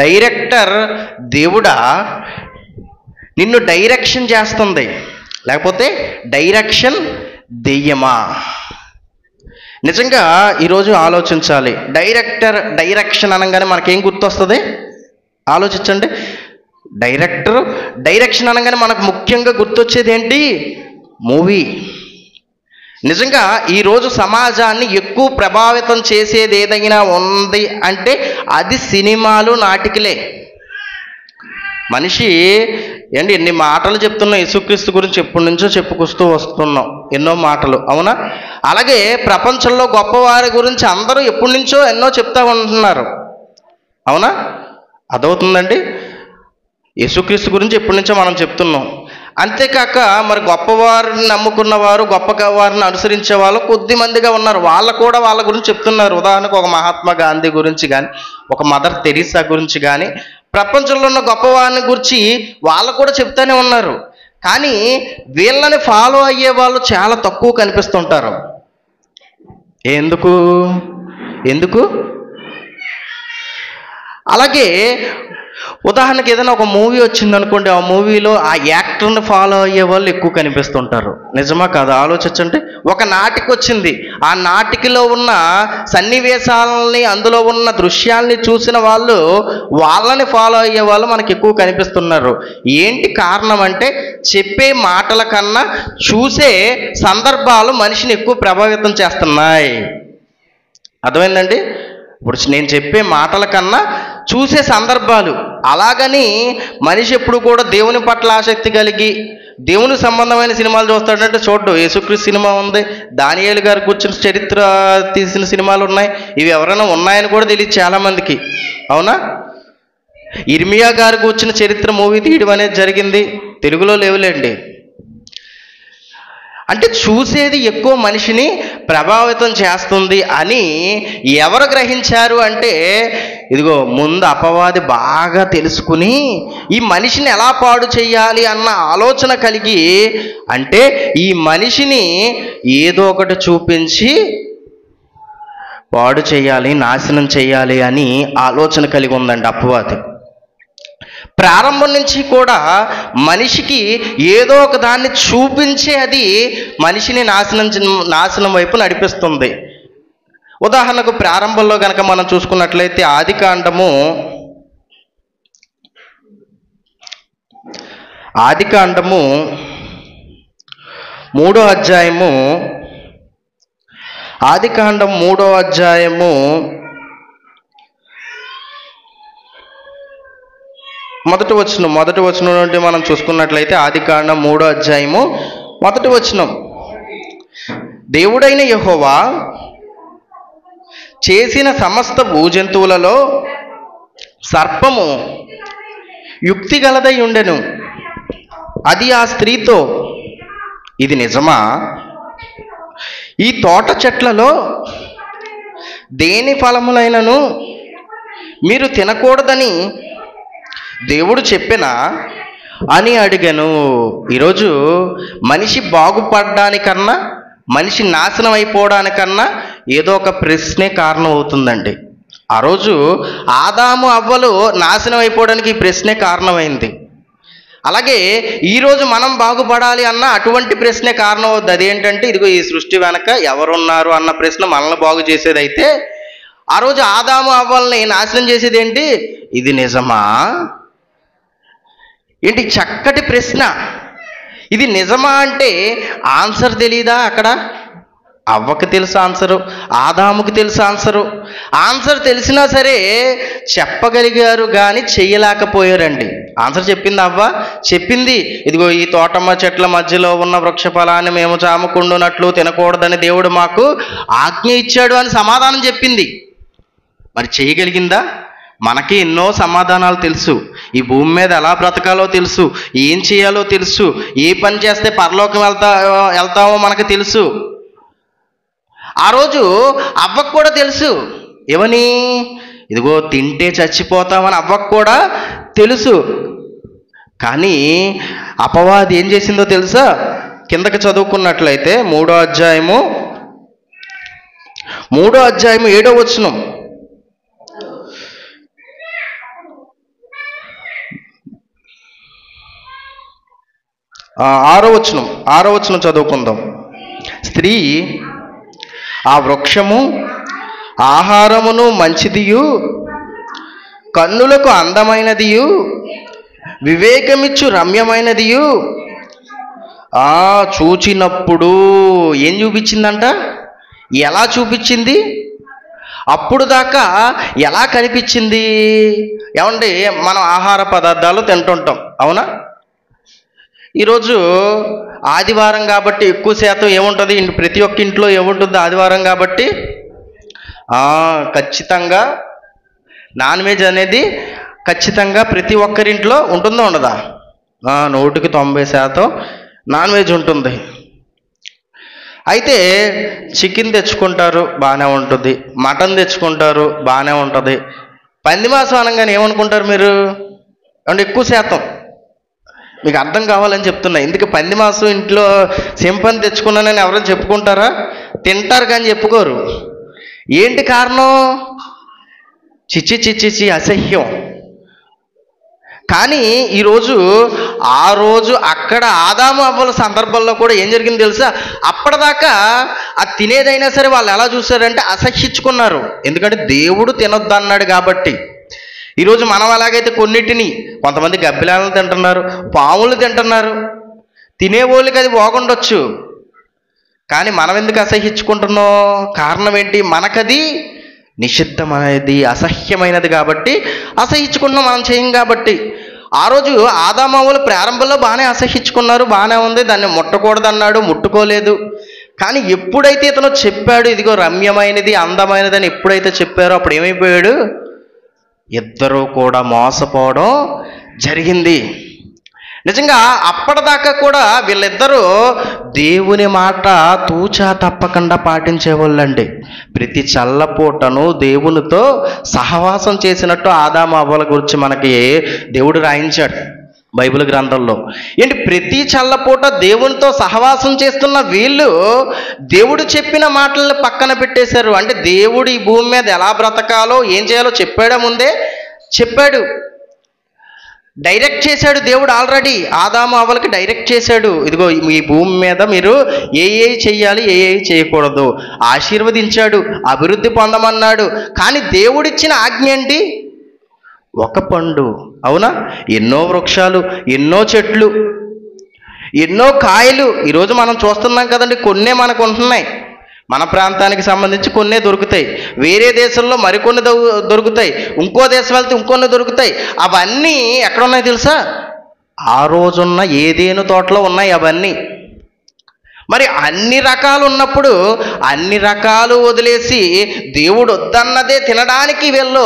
Director దేవుడా నిన్ను direction చేస్తుంది, లేకపోతే డైరెక్షన్ దెయ్యమా? నిజంగా ఈరోజు ఆలోచించాలి. డైరెక్షన్ అనగానే మనకేం గుర్తొస్తుంది? ఆలోచించండి. డైరెక్షన్ అనగానే మనకు ముఖ్యంగా గుర్తొచ్చేది ఏంటి? మూవీ. నిజంగా ఈరోజు సమాజాన్ని ఎక్కువ ప్రభావితం చేసేది ఏదైనా ఉంది అంటే అది సినిమాలు, నాటికలే. మనిషి ఎన్ని మాటలు చెప్తున్నాం యేసుక్రీస్తు గురించి, ఎప్పటి నుంచో చెప్పుకొస్తూ వస్తున్నాం ఎన్నో మాటలు, అవునా? అలాగే ప్రపంచంలో గొప్పవారి గురించి అందరూ ఎప్పటి నుంచో ఎన్నో చెప్తా ఉంటున్నారు, అవునా? అదవుతుందండి. యేసుక్రీస్తు గురించి ఎప్పటి నుంచో మనం చెప్తున్నాం. అంతేకాక మరి గొప్పవారిని నమ్ముకున్న వారు, గొప్ప వారిని అనుసరించే వాళ్ళు కొద్ది మందిగా ఉన్నారు. వాళ్ళ గురించి చెప్తున్నారు. ఉదాహరణకు ఒక మహాత్మా గాంధీ గురించి కానీ, ఒక మదర్ తెరీసా గురించి కానీ, ప్రపంచంలో ఉన్న గొప్పవారిని గురించి వాళ్ళు కూడా చెప్తూనే ఉన్నారు. కానీ వీళ్ళని ఫాలో అయ్యే వాళ్ళు చాలా తక్కువ కనిపిస్తుంటారు. ఎందుకు? అలాగే ఉదాహరణకి ఏదైనా ఒక మూవీ వచ్చిందనుకోండి, ఆ మూవీలో ఆ యాక్టర్ని ఫాలో అయ్యే వాళ్ళు ఎక్కువ కనిపిస్తుంటారు. నిజమా కాదా? ఆలోచించండి. ఒక నాటిక వచ్చింది, ఆ నాటికలో ఉన్న సన్నివేశాలని, అందులో ఉన్న దృశ్యాల్ని చూసిన వాళ్ళు వాళ్ళని ఫాలో అయ్యే వాళ్ళు మనకి ఎక్కువ కనిపిస్తున్నారు. ఏంటి కారణం అంటే చెప్పే మాటల కన్నా చూసే సందర్భాలు మనిషిని ఎక్కువ ప్రభావితం చేస్తున్నాయి. అర్థమైందండి? ఇప్పుడు నేను చెప్పే మాటల కన్నా చూసే సందర్భాలు. అలాగని మనిషి ఎప్పుడు కూడా దేవుని పట్ల ఆసక్తి కలిగి దేవునికి సంబంధమైన సినిమాలు చూస్తాడంటే చూడ్డు. యేసుక్రీస్తు సినిమా ఉంది, దానియేలు గారు కూర్చుని చరిత్ర తీసిన సినిమాలు ఉన్నాయి. ఇవి ఎవరైనా ఉన్నాయని కూడా తెలియదు చాలామందికి, అవునా? ఇర్మియా గారు కూర్చుని చరిత్ర మూవీ తీయడం అనేది జరిగింది, తెలుగులో లేవులేండి. అంటే చూసేది ఎక్కువ మనిషిని ప్రభావితం చేస్తుంది అని ఎవరు గ్రహించారు అంటే, ఇదిగో ముందు అపవాది బాగా తెలుసుకుని ఈ మనిషిని ఎలా పాడు చేయాలి అన్న ఆలోచన కలిగి, అంటే ఈ మనిషిని ఏదో ఒకటి చూపించి పాడు చేయాలి, నాశనం చేయాలి అని ఆలోచన కలిగి ఉందండి అపవాది. ప్రారంభం నుంచి కూడా మనిషికి ఏదో ఒక దాన్ని చూపించే అది మనిషిని నాశనం వైపు నడిపిస్తుంది. ఉదాహరణకు ప్రారంభంలో కనుక మనం చూసుకున్నట్లయితే ఆదికాండము 3వ అధ్యాయము, ఆదికాండం 3వ అధ్యాయము మొదటి వచనం నుండి మనం చూసుకున్నట్లయితే ఆదికాండం 3వ అధ్యాయము 1వ వచనం. దేవుడైన యెహోవా చేసిన సమస్త భూజంతువులలో సర్పము యుక్తి గలదై ఉండెను. అది ఆ స్త్రీతో, ఇది నిజమా? ఈ తోట చెట్లలో దేని ఫలములైనను మీరు తినకూడదని దేవుడు చెప్పినా అని అడిగాను. ఈరోజు మనిషి బాగుపడడానికన్నా, మనిషి నాశనం అయిపోవడానికన్నా ఏదో ఒక ప్రశ్నే కారణం అవుతుందండి. ఆ రోజు ఆదాము అవ్వలు నాశనం అయిపోవడానికి ఈ ప్రశ్నే కారణమైంది. అలాగే ఈరోజు మనం బాగుపడాలి అన్న అటువంటి ప్రశ్నే కారణం అవుద్ది. అదేంటంటే, ఇదిగో ఈ సృష్టి వెనక ఎవరున్నారు అన్న ప్రశ్న మనల్ని బాగు చేసేదైతే, ఆ రోజు ఆదాము అవ్వల్ని నాశనం చేసేది ఏంటి? ఇది నిజమా? ఏంటి చక్కటి ప్రశ్న. ఇది నిజమా అంటే ఆన్సర్ తెలీదా? అక్కడ అవ్వకి తెలుసు ఆన్సరు, ఆదాముకి తెలుసు ఆన్సరు. ఆన్సర్ తెలిసినా సరే చెప్పగలిగారు కానీ చెయ్యలేకపోయారండి. ఆన్సర్ చెప్పింది అవ్వ, చెప్పింది ఇదిగో ఈ తోటమ్మ చెట్ల మధ్యలో ఉన్న వృక్ష ఫలాన్ని మేము చామకుండునట్లు తినకూడదని దేవుడు మాకు ఆజ్ఞ ఇచ్చాడు అని సమాధానం చెప్పింది. మరి చేయగలిగిందా? మనకి ఎన్నో సమాధానాలు తెలుసు, ఈ భూమి మీద ఎలా బ్రతకాలో తెలుసు, ఏం చేయాలో తెలుసు, ఏ పని చేస్తే పరలోకం వెళ్తామో మనకు తెలుసు. ఆ రోజు అవ్వకు కూడా తెలుసు. ఏమని? ఇదిగో తింటే చచ్చిపోతామని అవ్వకు కూడా తెలుసు. కానీ అపవాది ఏం చేసిందో తెలుసా? కిందకి చదువుకున్నట్లయితే 3వ అధ్యాయము 7వ వచనం. ఆరో వచనం చదువుకుందాం. స్త్రీ ఆ వృక్షము ఆహారమును మంచిదియు కన్నులకు అందమైనదియు వివేకమిచ్చు రమ్యమైనదియు చూచినప్పుడు ఏం చూపించిందంట? ఎలా చూపించింది? అప్పుడు దాకా ఎలా కనిపించింది? ఏమండి, మనం ఆహార పదార్థాలు తింటుంటాం, అవునా? ఈరోజు ఆదివారం కాబట్టి ఎక్కువ శాతం ఏముంటుంది? ప్రతి ఒక్క ఇంట్లో ఏముంటుంది ఆదివారం కాబట్టి? ఖచ్చితంగా నాన్ వెజ్ అనేది ఖచ్చితంగా ప్రతి ఒక్కరింట్లో ఉంటుందో ఉండదా? 100% నాన్ వెజ్ ఉంటుంది. అయితే చికెన్ తెచ్చుకుంటారు, బాగానే ఉంటుంది. మటన్ తెచ్చుకుంటారు, బాగానే ఉంటుంది. పంది మాంసం అనగానే ఏమనుకుంటారు మీరు? అంటే ఎక్కువ శాతం మీకు అర్థం కావాలని చెప్తున్నా. ఎందుకు పంది మాంసం ఇంట్లో సింపని తెచ్చుకున్నానని ఎవరైనా చెప్పుకుంటారా? తింటారు కానీ చెప్పుకోరు. ఏంటి కారణం? చిచ్చి అసహ్యం. కానీ ఈరోజు ఆ రోజు అక్కడ ఆదాము అవ్వల సందర్భంలో కూడా ఏం జరిగింది తెలుసా? అప్పటిదాకా అది తినేదైనా సరే వాళ్ళు ఎలా చూశారంటే అసహ్యించుకున్నారు. ఎందుకంటే దేవుడు తినొద్దు అన్నాడు కాబట్టి. ఈరోజు మనం అలాగైతే కొన్నిటిని, కొంతమంది గబ్బిలాలను తింటున్నారు, పాములు తింటున్నారు. తినేవాళ్ళకి అది బాగుండొచ్చు, కానీ మనం ఎందుకు అసహ్యించుకుంటున్నాం? కారణం ఏంటి? మనకది నిషిద్ధమైనది, అసహ్యమైనది కాబట్టి అసహ్యించుకున్నాం, మనం చేయం కాబట్టి. ఆ రోజు ఆదామవ్వలు ప్రారంభంలో బాగానే అసహ్యించుకున్నారు, బాగానే ఉంది, దాన్ని ముట్టకూడదు అన్నాడు, ముట్టుకోలేదు. కానీ ఎప్పుడైతే ఇతను చెప్పాడు ఇదిగో రమ్యమైనది అందమైనది అని ఎప్పుడైతే చెప్పారో అప్పుడు ఏమైపోయాడు? ఇద్దరూ కూడా మోసపోవడం జరిగింది. నిజంగా అప్పటిదాకా కూడా వీళ్ళిద్దరూ దేవుని మాట తూచా తప్పకుండా పాటించేవాళ్ళండి. ప్రతి చల్లపూటను దేవునితో సహవాసం చేసినట్టు ఆదాము అవ్వల గురించి మనకి దేవుడు రాయించాడు బైబిల్ గ్రంథంలో. ఏంటి, ప్రతి చల్లపూట దేవునితో సహవాసం చేస్తున్న వీళ్ళు దేవుడు చెప్పిన మాటలను పక్కన పెట్టేశారు. అంటే దేవుడు ఈ భూమి మీద ఎలా బ్రతకాలో ఏం చేయాలో చెప్పాడా? ముందే చెప్పాడు, డైరెక్ట్ చేశాడు దేవుడు. ఆల్రెడీ ఆదాము అవ్వలకి డైరెక్ట్ చేశాడు, ఇదిగో ఈ భూమి మీద మీరు ఏ చెయ్యాలి, ఏ చేయకూడదు ఆశీర్వదించాడు, అభివృద్ధి పొందమన్నాడు. కానీ దేవుడిచ్చిన ఆజ్ఞ ఏంటి? ఒక పండు, అవునా? ఎన్నో వృక్షాలు, ఎన్నో చెట్లు, ఎన్నో కాయలు ఈరోజు మనం చూస్తున్నాం కదండి. కొన్నే మనకు ఉంటున్నాయి, మన ప్రాంతానికి సంబంధించి కొన్నే దొరుకుతాయి, వేరే దేశంలో మరికొన్ని దొరుకుతాయి, ఇంకో దేశం వెళ్తే ఇంకొన్ని దొరుకుతాయి. అవన్నీ ఎక్కడున్నాయి తెలుసా? ఆ రోజున్న ఏదేను తోటలో ఉన్నాయి అవన్నీ. మరి అన్ని రకాలు ఉన్నప్పుడు అన్ని రకాలు వదిలేసి దేవుడు వద్దన్నదే తినడానికి వీళ్ళు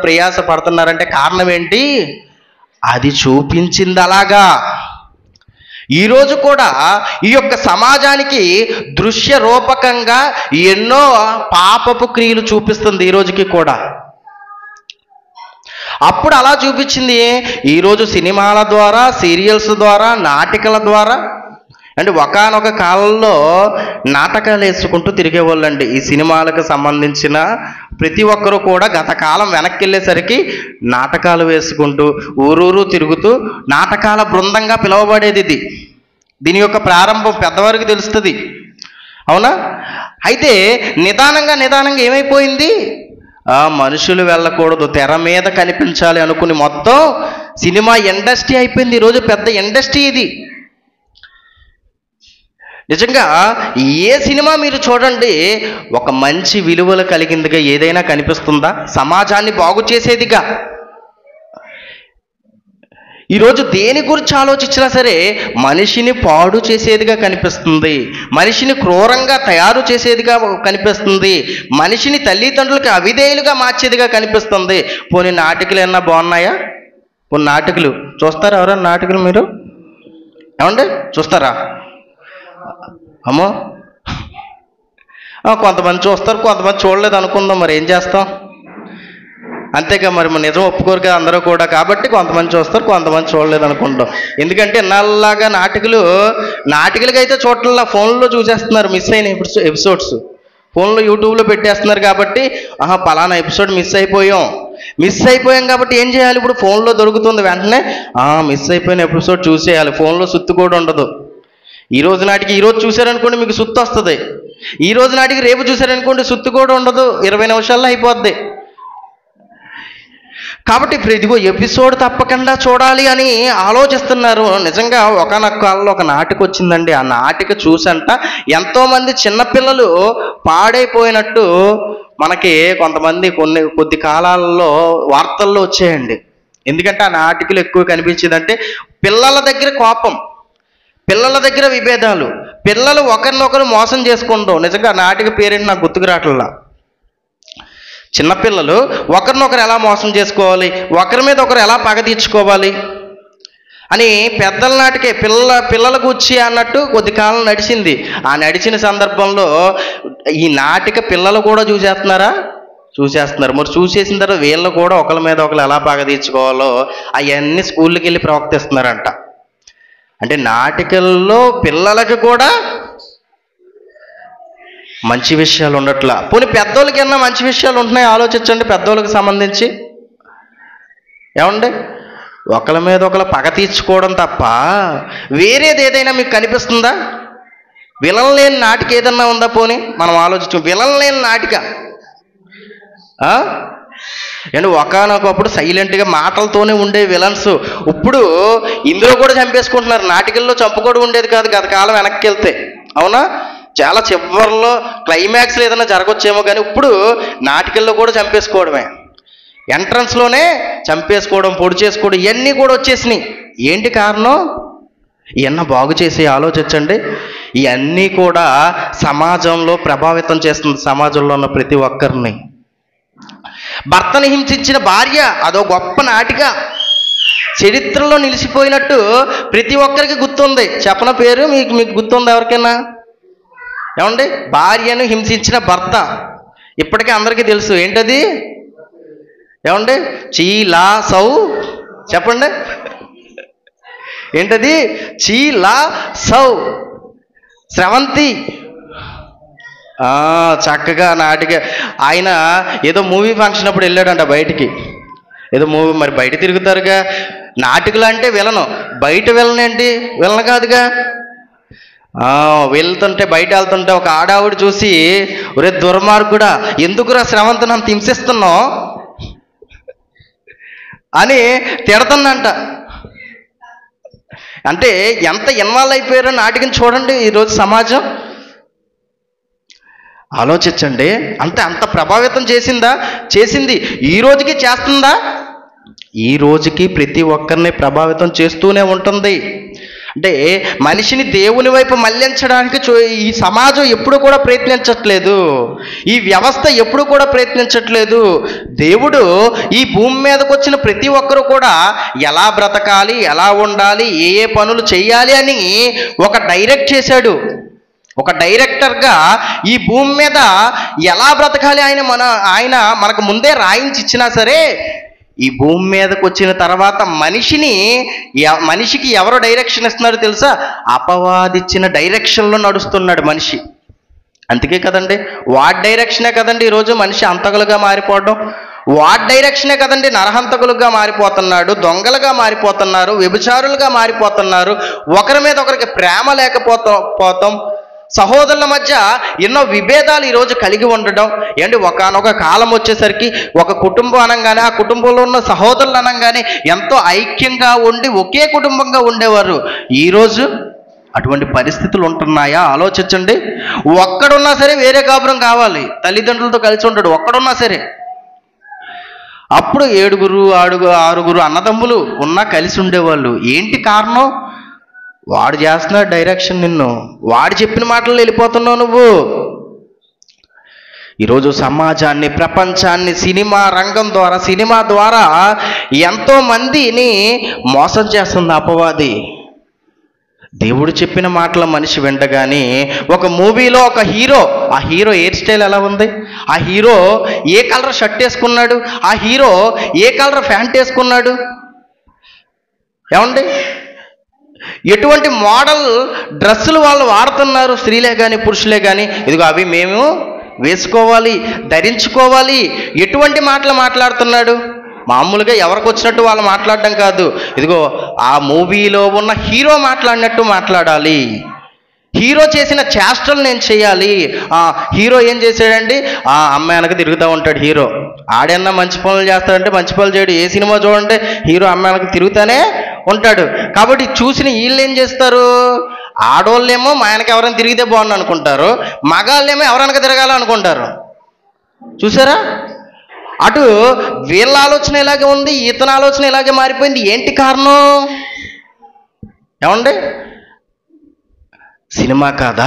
ప్రయాస పడుతున్నారంటే కారణం ఏంటి? అది చూపించింది అలాగా. ఈరోజు కూడా ఈ యొక్క సమాజానికి దృశ్య రూపకంగా ఎన్నో పాపపు క్రియలు చూపిస్తుంది ఈ రోజుకి కూడా. అప్పుడు అలా చూపించింది. ఈరోజు సినిమాల ద్వారా, సీరియల్స్ ద్వారా, నాటికల ద్వారా, అంటే ఒకానొక కాలంలో నాటకాలు వేసుకుంటూ తిరిగేవాళ్ళండి. ఈ సినిమాలకు సంబంధించిన ప్రతి ఒక్కరూ కూడా గత కాలం వెనక్కి వెళ్ళేసరికి నాటకాలు వేసుకుంటూ ఊరూరు తిరుగుతూ నాటకాల బృందంగా పిలువబడేది ఇది. దీని యొక్క ప్రారంభం పెద్దవారికి తెలుస్తుంది, అవునా? అయితే నిదానంగా ఏమైపోయింది? మనుషులు వెళ్ళకూడదు, తెర మీద కనిపించాలి అనుకుని మొత్తం సినిమా ఇండస్ట్రీ అయిపోయింది. ఈరోజు పెద్ద ఇండస్ట్రీ ఇది. నిజంగా ఏ సినిమా మీరు చూడండి, ఒక మంచి విలువలు కలిగిందిగా ఏదైనా కనిపిస్తుందా? సమాజాన్ని బాగు చేసేదిగా. ఈరోజు దేని గురించి ఆలోచించినా సరే మనిషిని పాడు చేసేదిగా కనిపిస్తుంది, మనిషిని క్రూరంగా తయారు చేసేదిగా కనిపిస్తుంది, మనిషిని తల్లిదండ్రులకి అవిధేయులుగా మార్చేదిగా కనిపిస్తుంది. పోనీ నాటికలు ఏమన్నా బాగున్నాయా? పోనీ నాటికలు చూస్తారా? ఎవరన్నా నాటికలు మీరు ఏమండి చూస్తారా? అమ్మో, కొంతమంది చూస్తారు, కొంతమంది చూడలేదు అనుకుందాం. మరి ఏం చేస్తాం? అంతేగా, మరి నిజం ఒప్పుకోరు కదా అందరూ కూడా. కాబట్టి కొంతమంది చూస్తారు, కొంతమంది చూడలేదు అనుకుంటాం. ఎందుకంటే ఇన్నాళ్ళలాగా నాటికలకి అయితే చూడట్లా, ఫోన్లో చూసేస్తున్నారు. మిస్ అయిన ఎపిసోడ్స్ ఫోన్లో యూట్యూబ్లో పెట్టేస్తున్నారు. కాబట్టి పలానా ఎపిసోడ్ మిస్ అయిపోయాం, మిస్ అయిపోయాం కాబట్టి ఏం చేయాలి? ఇప్పుడు ఫోన్లో దొరుకుతుంది, వెంటనే మిస్ అయిపోయిన ఎపిసోడ్ చూసేయాలి. ఫోన్లో సుత్తు కూడా ఉండదు. ఈ రోజు నాటికి ఈరోజు చూశారనుకోండి మీకు సుత్తు వస్తుంది, ఈ రోజు నాటికి రేపు చూశారనుకోండి సుత్తు కూడా ఉండదు, 20 నిమిషాల్లో అయిపోద్ది. కాబట్టి ఇదిగో ఎపిసోడ్ తప్పకుండా చూడాలి అని ఆలోచిస్తున్నారు. నిజంగా ఒకనొక కాలంలో ఒక నాటిక వచ్చిందండి. ఆ నాటిక చూసంట ఎంతోమంది చిన్నపిల్లలు పాడైపోయినట్టు మనకి కొంతమంది కొద్ది కాలాల్లో వార్తల్లో వచ్చాయండి. ఎందుకంటే ఆ నాటికలు ఎక్కువ కనిపించేదంటే పిల్లల దగ్గర కోపం, పిల్లల దగ్గర విభేదాలు, పిల్లలు ఒకరినొకరు మోసం చేసుకుంటాం. నిజంగా నాటిక పేరేంటి నాకు గుర్తుకు రావట్లా. చిన్నపిల్లలు ఒకరినొకరు ఎలా మోసం చేసుకోవాలి, ఒకరి మీద ఒకరు ఎలా పగ తీర్చుకోవాలి అని పెద్దల నాటికే పిల్లల గుచ్చి అన్నట్టు కొద్ది కాలం నడిచింది. ఆ నడిచిన సందర్భంలో ఈ నాటిక పిల్లలు కూడా చూసేస్తున్నారు. మరి చూసేసిన తర్వాత వీళ్ళు కూడా ఒకరి మీద ఒకరు ఎలా పగ తీర్చుకోవాలో అవన్నీ స్కూళ్ళకి వెళ్ళి ప్రవర్తిస్తున్నారంట. అంటే నాటికల్లో పిల్లలకి కూడా మంచి విషయాలు ఉండట్లా. పోనీ పెద్దోళ్ళకన్నా మంచి విషయాలు ఉంటున్నాయి ఆలోచించండి. పెద్దోళ్ళకి సంబంధించి ఏమండి, ఒకరి మీద ఒకరు పగ తీర్చుకోవడం తప్ప వేరేది ఏదైనా మీకు కనిపిస్తుందా? విలన్ లేని నాటిక ఏదన్నా ఉందా? పోనీ మనం ఆలోచించు. విలన్ లేని నాటిక అండ్ ఒకనొకప్పుడు సైలెంట్గా మాటలతోనే ఉండే విలన్స్ ఇప్పుడు ఇందులో కూడా చంపేసుకుంటున్నారు. నాటికల్లో చంపుకోవడం ఉండేది కాదు గత కాలం వెనక్కి వెళ్తే, అవునా? చాలా చివరిలో క్లైమాక్స్లో ఏదైనా జరగొచ్చేమో, కానీ ఇప్పుడు నాటికల్లో కూడా చంపేసుకోవడమే, ఎంట్రన్స్లోనే చంపేసుకోవడం, పొడి చేసుకోవడం, ఇవన్నీ కూడా వచ్చేసినాయి. ఏంటి కారణం? ఇవన్నీ బాగు చేసి ఆలోచించండి. ఇవన్నీ కూడా సమాజంలో ప్రభావితం చేస్తుంది, సమాజంలో ఉన్న ప్రతి ఒక్కరిని. భర్తను హింసించిన భార్య అదో గొప్ప నాటిక, చరిత్రలో నిలిచిపోయినట్టు ప్రతి ఒక్కరికి గుర్తుంది. చెప్పన పేరు మీకు గుర్తుంది ఎవరికైనా? ఏమండి, భార్యను హింసించిన భర్త ఇప్పటికీ అందరికీ తెలుసు. ఏంటది? ఏమండి, చీలా సౌ చెప్పండి. ఏంటది? చీలా సౌ స్రవంతి. చక్కగా నాటిక. ఆయన ఏదో మూవీ ఫంక్షన్ అప్పుడు వెళ్ళాడంట బయటికి, ఏదో మూవీ, మరి బయట తిరుగుతారుగా. నాటికలు అంటే విలను, బయట విలన్ ఏంటి? విలన్ కాదుగా. వెళ్తుంటే బయట వెళ్తుంటే ఒక ఆడావిడ చూసి, ఒరే దుర్మార్గుడా, ఎందుకురా స్రవంతిని అంత హింసిస్తున్నావు అని తిడుతుందంట. అంటే ఎంత ఇన్వాల్వ్ అయిపోయారో నాటికని చూడండి ఈరోజు సమాజం. ఆలోచించండి. అంత ప్రభావితం చేసింది. ఈ రోజుకి చేస్తుందా? ఈ రోజుకి ప్రతి ఒక్కరిని ప్రభావితం చేస్తూనే ఉంటుంది. అంటే మనిషిని దేవుని వైపు మళ్లించడానికి ఈ సమాజం ఎప్పుడు కూడా ప్రయత్నించట్లేదు, ఈ వ్యవస్థ ఎప్పుడు కూడా ప్రయత్నించట్లేదు. దేవుడు ఈ భూమి మీదకి వచ్చిన ప్రతి ఒక్కరు కూడా ఎలా బ్రతకాలి, ఎలా ఉండాలి, ఏ పనులు చేయాలి అని ఒక డైరెక్ట్ చేశాడు. ఒక డైరెక్టర్గా ఈ భూమి మీద ఎలా బ్రతకాలి ఆయన మనకు ముందే రాయించి ఇచ్చినా సరే, ఈ భూమి మీదకి వచ్చిన తర్వాత మనిషికి ఎవరు డైరెక్షన్ ఇస్తున్నారో తెలుసా? అపవాదిచ్చిన డైరెక్షన్లో నడుస్తున్నాడు మనిషి. అందుకే కదండి, వాడి డైరెక్షనే కదండి ఈరోజు మనిషి హంతకులుగా మారిపోవడం. వాడి డైరెక్షనే కదండి నరహంతకులుగా మారిపోతున్నాడు, దొంగలుగా మారిపోతున్నారు, వ్యభిచారులుగా మారిపోతున్నారు, ఒకరి మీద ఒకరికి ప్రేమ లేకపోతాం, సహోదరుల మధ్య ఎన్నో విభేదాలు ఈరోజు కలిగి ఉండడం. ఏంటి, ఒకనొక కాలం వచ్చేసరికి ఒక కుటుంబం అనగానే, ఆ కుటుంబంలో ఉన్న సహోదరులు అనగానే ఎంతో ఐక్యంగా ఉండి ఒకే కుటుంబంగా ఉండేవారు. ఈరోజు అటువంటి పరిస్థితులు ఉంటున్నాయా? ఆలోచించండి. ఒక్కడున్నా సరే వేరే కాపురం కావాలి, తల్లిదండ్రులతో కలిసి ఉంటాడు ఒక్కడున్నా సరే. అప్పుడు 7 6 అన్నదమ్ములు ఉన్నా కలిసి ఉండేవాళ్ళు. ఏంటి కారణం? వాడు చేస్తున్నాడు డైరెక్షన్, నిన్ను వాడు చెప్పిన మాటలు వెళ్ళిపోతున్నావు నువ్వు. ఈరోజు సమాజాన్ని, ప్రపంచాన్ని సినిమా రంగం ద్వారా, సినిమా ద్వారా ఎంతో మందిని మోసం చేస్తుంది అపవాది. దేవుడు చెప్పిన మాటల మనిషి వింటగానే, ఒక మూవీలో ఒక హీరో, ఆ హీరో హెయిర్ స్టైల్ ఎలా ఉంది, ఆ హీరో ఏ కలర్ షర్ట్ వేసుకున్నాడు, ఆ హీరో ఏ కలర్ ప్యాంట్ వేసుకున్నాడు, ఏమండి, ఎటువంటి మోడల్ డ్రెస్సులు వాళ్ళు వాడుతున్నారు, స్త్రీలే కానీ పురుషులే కానీ. ఇదిగో అవి మేము వేసుకోవాలి, ధరించుకోవాలి. ఎటువంటి మాటలు మాట్లాడుతున్నాడు? మామూలుగా ఎవరికి వచ్చినట్టు వాళ్ళు మాట్లాడడం కాదు, ఇదిగో ఆ మూవీలో ఉన్న హీరో మాట్లాడినట్టు మాట్లాడాలి. హీరో చేసిన చేష్టలు నేను చేయాలి. హీరో ఏం చేశాడండి, అమ్మాయి వెనక తిరుగుతూ ఉంటాడు హీరో. ఆడన్నా మంచి పనులు చేస్తాడంటే మంచి పనులు చేయడు. ఏ సినిమా చూడండి హీరో అమ్మాయి వెనక తిరుగుతూనే ఉంటాడు. కాబట్టి చూసిన వీళ్ళు ఏం చేస్తారు, ఆడవాళ్ళేమో మా వెనక ఎవరైనా తిరిగితే బాగుండు అనుకుంటారు, మగాళ్ళేమో ఎవరెనక తిరగాలనుకుంటారు. చూసారా, అటు వీళ్ళ ఆలోచన ఇలాగే ఉంది, ఇతని ఆలోచన ఇలాగే మారిపోయింది. ఏంటి కారణం ఏమండి? సినిమా కాదా?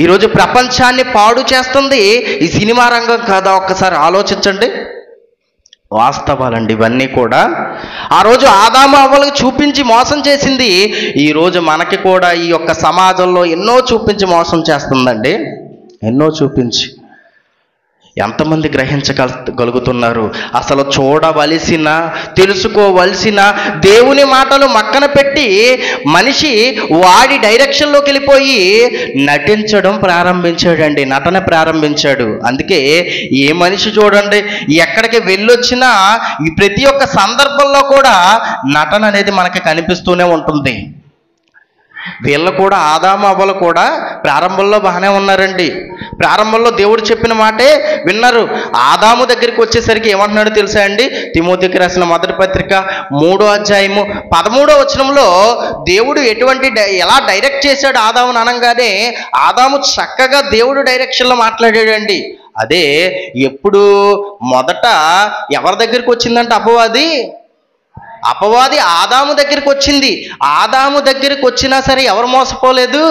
ఈరోజు ప్రపంచాన్ని పాడు చేస్తుంది ఈ సినిమా రంగం కాదా? ఒక్కసారి ఆలోచించండి. వాస్తవాలండి ఇవన్నీ కూడా. ఆ రోజు ఆదాము అవ్వలకు చూపించి మోసం చేసింది, ఈరోజు మనకి కూడా ఈ యొక్క సమాజంలో ఎన్నో చూపించి మోసం చేస్తుందండి. ఎన్నో చూపించి. ఎంతమంది గ్రహించగలుగుతున్నారు? అసలు చూడవలసిన, తెలుసుకోవలసిన దేవుని మాటలు మక్కన పెట్టి మనిషి వాడి డైరెక్షన్లోకి వెళ్ళిపోయి నటించడం ప్రారంభించాడండి, నటన ప్రారంభించాడు. అందుకే ఏ మనిషి చూడండి ఎక్కడికి వెళ్ళొచ్చినా ప్రతి ఒక్క సందర్భంలో కూడా నటన అనేది మనకి కనిపిస్తూనే ఉంటుంది. వీళ్ళు కూడా ఆదాము అవ్వలు కూడా ప్రారంభంలో బాగానే ఉన్నారండి. ప్రారంభంలో దేవుడు చెప్పిన మాటే విన్నారు. ఆదాము దగ్గరికి వచ్చేసరికి ఏమంటున్నాడో తెలుసా అండి? తిమోతికి రాసిన మొదటి పత్రిక 3వ అధ్యాయము 13వ వచనంలో దేవుడు ఎలా డైరెక్ట్ చేశాడు ఆదామును అనగానే, ఆదాము చక్కగా దేవుడు డైరెక్షన్లో మాట్లాడాడండి. అదే ఎప్పుడు మొదట ఎవరి దగ్గరికి వచ్చిందంటే అపవాది ఆదాము దగ్గరికి వచ్చింది. ఆదాము దగ్గరికి వచ్చినా సరే ఎవరు మోసపోలేదు?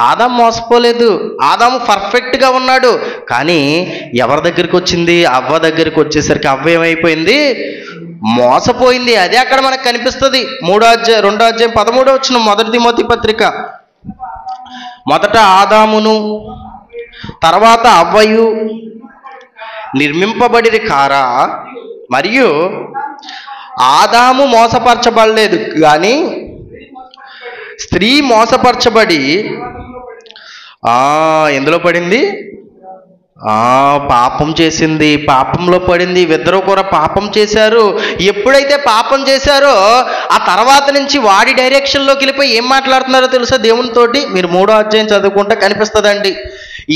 ఆదాము మోసపోలేదు. ఆదాము పర్ఫెక్ట్గా ఉన్నాడు. కానీ ఎవరి దగ్గరికి వచ్చింది? అవ్వ దగ్గరికి వచ్చేసరికి అవ్వ ఏమైపోయింది? మోసపోయింది. అదే అక్కడ మనకు కనిపిస్తుంది. 2వ అధ్యాయం 13వ వచనం మొదటి తిమోతి పత్రిక. మొదట ఆదామును తర్వాత అవ్వయు నిర్మింపబడిరి కారా, మరియు ఆదాము మోసపరచబడలేదు కానీ స్త్రీ మోసపరచబడి ఎందులో పడింది? పాపం చేసింది, పాపంలో పడింది. ఇద్దరూ కూడా పాపం చేశారు. ఎప్పుడైతే పాపం చేశారో ఆ తర్వాత నుంచి వాడి డైరెక్షన్లోకి వెళ్ళిపోయి ఏం మాట్లాడుతున్నారో తెలుసా దేవునితోటి? మీరు 3వ అధ్యాయం చదువుకుంటే కనిపిస్తుందండి.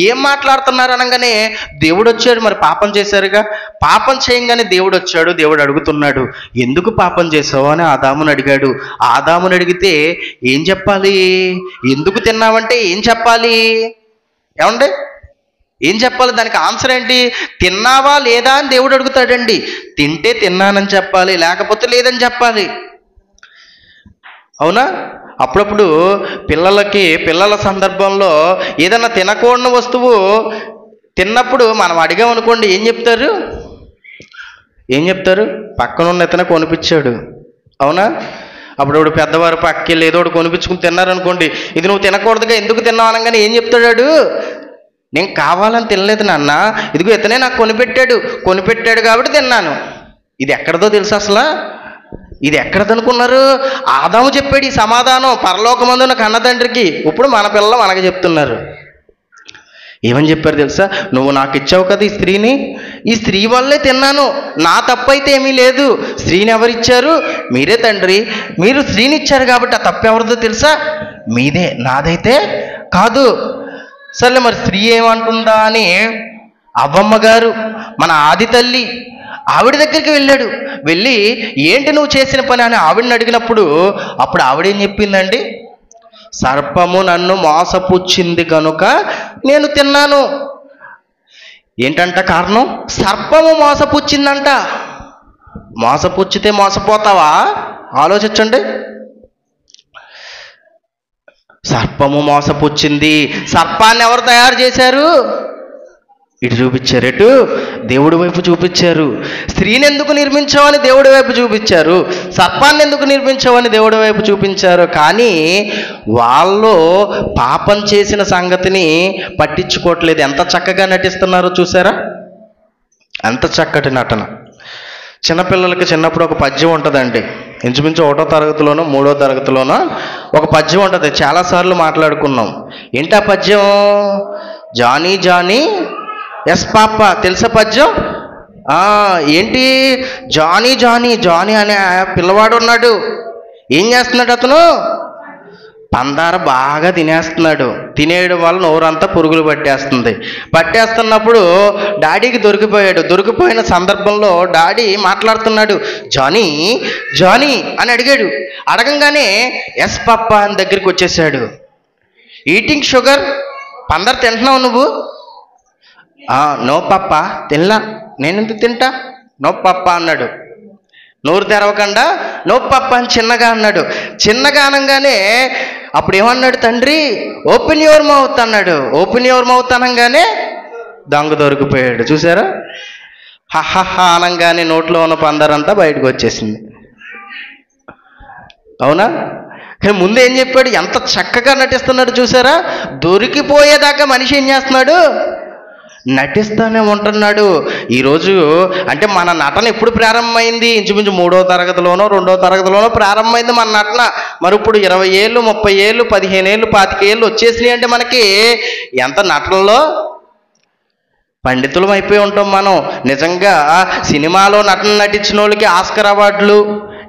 ఏం మాట్లాడుతున్నారు అనగానే, దేవుడు వచ్చాడు, మరి పాపం చేశారుగా, పాపం చేయంగానే దేవుడు వచ్చాడు. దేవుడు అడుగుతున్నాడు, ఎందుకు పాపం చేసావు అని ఆదాముని అడిగాడు. ఆదాముని అడిగితే ఏం చెప్పాలి? ఎందుకు తిన్నావంటే ఏం చెప్పాలి? ఏమండి ఏం చెప్పాలి? దానికి ఆన్సర్ ఏంటి? తిన్నావా లేదా అని దేవుడు అడుగుతాడండి. తింటే తిన్నానని చెప్పాలి, లేకపోతే లేదని చెప్పాలి. అవునా? అప్పుడప్పుడు పిల్లల సందర్భంలో ఏదన్నా తినకూడని వస్తువు తిన్నప్పుడు మనం అడిగామనుకోండి, ఏం చెప్తారు? పక్కనున్న ఇతను కొనిపించాడు. అవునా? అప్పుడు పెద్దవారు పక్కకెళ్ళి ఏదో ఒకటి కొనిపించుకుని తిన్నారనుకోండి, ఇది నువ్వు తినకూడదుగా, ఎందుకు తిన్నావు అనగానే ఏం చెప్తాడు? నేను కావాలని తినలేదు నాన్న, ఇదిగో ఇతనే నాకు కొనిపెట్టాడు కాబట్టి తిన్నాను. ఇది ఎక్కడదో తెలుసు అసలు? ఇది ఎక్కడదనుకున్నారు? ఆదాము చెప్పాడు ఈ సమాధానం పరలోకమందున్న కన్నతండ్రికి. ఇప్పుడు మన పిల్లలు మనకు చెప్తున్నారు. ఏమని చెప్పారు తెలుసా? నువ్వు నాకు ఇచ్చావు కదా ఈ స్త్రీని, ఈ స్త్రీ వల్లే తిన్నాను, నా తప్పైతే ఏమీ లేదు. స్త్రీని ఎవరిచ్చారు? మీరే తండ్రి, మీరు స్త్రీని ఇచ్చారు కాబట్టి ఆ తప్పు ఎవరిదో తెలుసా? మీదే, నాదైతే కాదు. సర్లే, మరి స్త్రీ ఏమంటుందా అని అవ్వమ్మ గారు, మన ఆది తల్లి, ఆవిడ దగ్గరికి వెళ్ళాడు. వెళ్ళి ఏంటి నువ్వు చేసిన పని అని ఆవిడని అడిగినప్పుడు అప్పుడు ఆవిడేం చెప్పిందండి? సర్పము నన్ను మోసపుచ్చింది కనుక నేను తిన్నాను. ఏంటంట కారణం? సర్పము మోసపుచ్చిందంట. మోసపుచ్చితే మోసపోతావా? ఆలోచించండి. సర్పము మోసపుచ్చింది. సర్పాన్ని ఎవరు తయారు చేశారు? ఇటు చూపించారు, ఎటు? దేవుడి వైపు చూపించారు. స్త్రీని ఎందుకు నిర్మించావని దేవుడి వైపు చూపించారు, సర్పాన్ని ఎందుకు నిర్మించావని దేవుడి వైపు చూపించారు. కానీ వాళ్ళు పాపం చేసిన సంగతిని పట్టించుకోవట్లేదు. ఎంత చక్కగా నటిస్తున్నారో చూసారా? ఎంత చక్కటి నటన. చిన్నపిల్లలకి చిన్నప్పుడు ఒక పద్యం ఉంటుందండి, ఇంచుమించు 1వ తరగతిలోనో 3వ తరగతిలోనో ఒక పద్యం ఉంటుంది. చాలాసార్లు మాట్లాడుకున్నాం. ఏంటి ఆ పద్యం? Johnny Johnny yes papa. తెలుసా పద్యం? ఏంటి జానీ జానీ జానీ అనే పిల్లవాడు ఉన్నాడు. ఏం చేస్తున్నాడు అతను? పందార బాగా తినేస్తున్నాడు. తినేయడం వల్ల నోరంతా పురుగులు పట్టేస్తున్నప్పుడు డాడీకి దొరికిపోయాడు. దొరికిపోయిన సందర్భంలో డాడీ మాట్లాడుతున్నాడు. జానీ జానీ అని అడిగాడు. అడగంగానే ఎస్ పప్పా అని దగ్గరికి వచ్చేసాడు. ఈటింగ్ షుగర్, పందరు తింటున్నావు నువ్వు? నో పప్పా, తినలా. నేనెందుకు తింటా? నో పప్పా అన్నాడు. నోరు తెరవకుండా నో పప్ప అని చిన్నగా అన్నాడు. చిన్నగా అనగానే అప్పుడు ఏమన్నాడు తండ్రి? ఓపెన్ యువర్ మౌత్ అన్నాడు. ఓపెన్ యువర్ మౌత్ అనగానే దొంగ దొరికిపోయాడు. చూసారా? హహహ అనగానే నోట్లో ఉన్న పందరంతా బయటకు వచ్చేసింది. అవునా? కానీ ముందు ఏం చెప్పాడు? ఎంత చక్కగా నటిస్తున్నాడు చూసారా? దొరికిపోయేదాకా మనిషి ఏం చేస్తున్నాడు? నటిస్తూనే ఉంటున్నాడు. ఈరోజు అంటే మన నటన ఎప్పుడు ప్రారంభమైంది? ఇంచుమించు 3వ తరగతిలోనో 2వ తరగతిలోనో ప్రారంభమైంది మన నటన. మరి ఇప్పుడు 20 ఏళ్ళు, 30 ఏళ్ళు, 15 ఏళ్ళు, 25 ఏళ్ళు వచ్చేసినాయి అంటే మనకి ఎంత నటనలో పండితులం అయిపోయి ఉంటాం మనం. నిజంగా సినిమాలో నటించిన వాళ్ళకి ఆస్కర్ అవార్డులు,